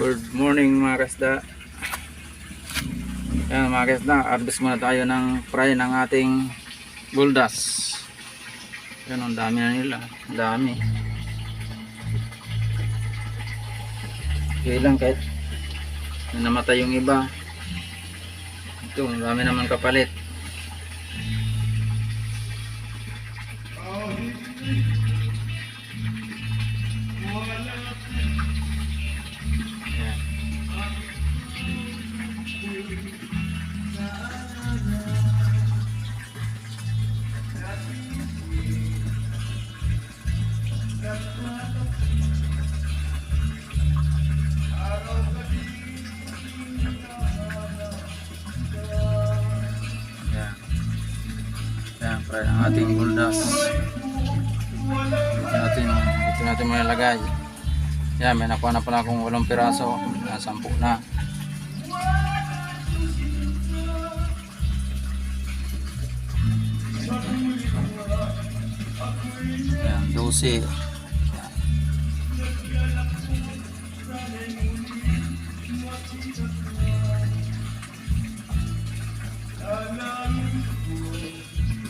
Good morning mga kasda. Yan mga kasda, harvest muna tayo ng fry ng ating buldas. Yan, ang dami na nila, ang dami. Okay lang kahit namatay yung iba. Ito, ang dami naman kapalit. Yan, fry ang ating buldas. Dito natin malalagay. Yan, may nakuha na pala akong 8 piraso. 10 na. Yan, 12.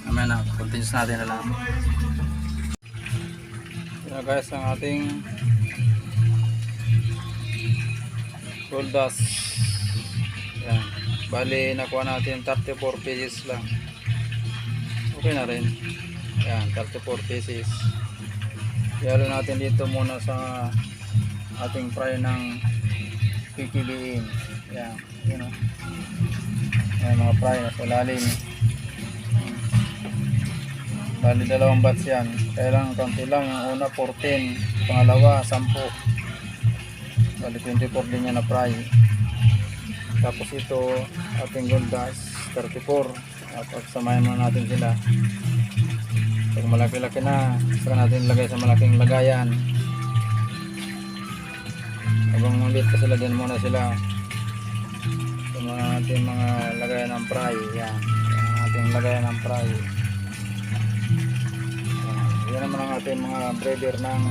Amen na, continuous natin na lang. Yan guys, ang ating buldas. Yan, bali nakuha natin 34 pieces lang. Okay na rin. Yan, 34 pieces. Ihalo natin dito muna sa ating fry ng PKBM. Yan, yun o. Yan mga fry na sa lalim. Bali 2 batch yan. Kaya lang konti lang. Yung una 14, pangalawa 10. Bali 24 din yan na fry. Tapos ito ating buldas 34. At pagsamahin muna natin sila. Pag malaki-laki na, saka natin lagay sa malaking lagayan. Habang maliit pa sila, dyan muna sila sa mga ating mga lagayan ng fry. Yan, yung ating lagayan ng fry. Yan naman ang ating mga breeder ng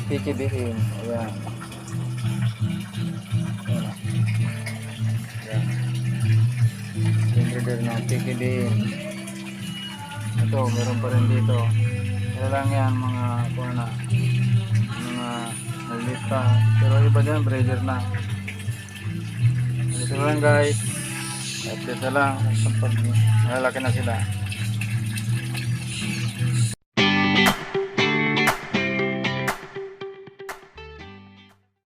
PKBM. Ayan. Ayan. Yung breeder ng PKBM. Ito, meron pa rin dito. Kaya lang yan, mga maliit pa. Pero iba dyan, breeder na. Dito lang guys. Update na lang. Pag malalaki na sila.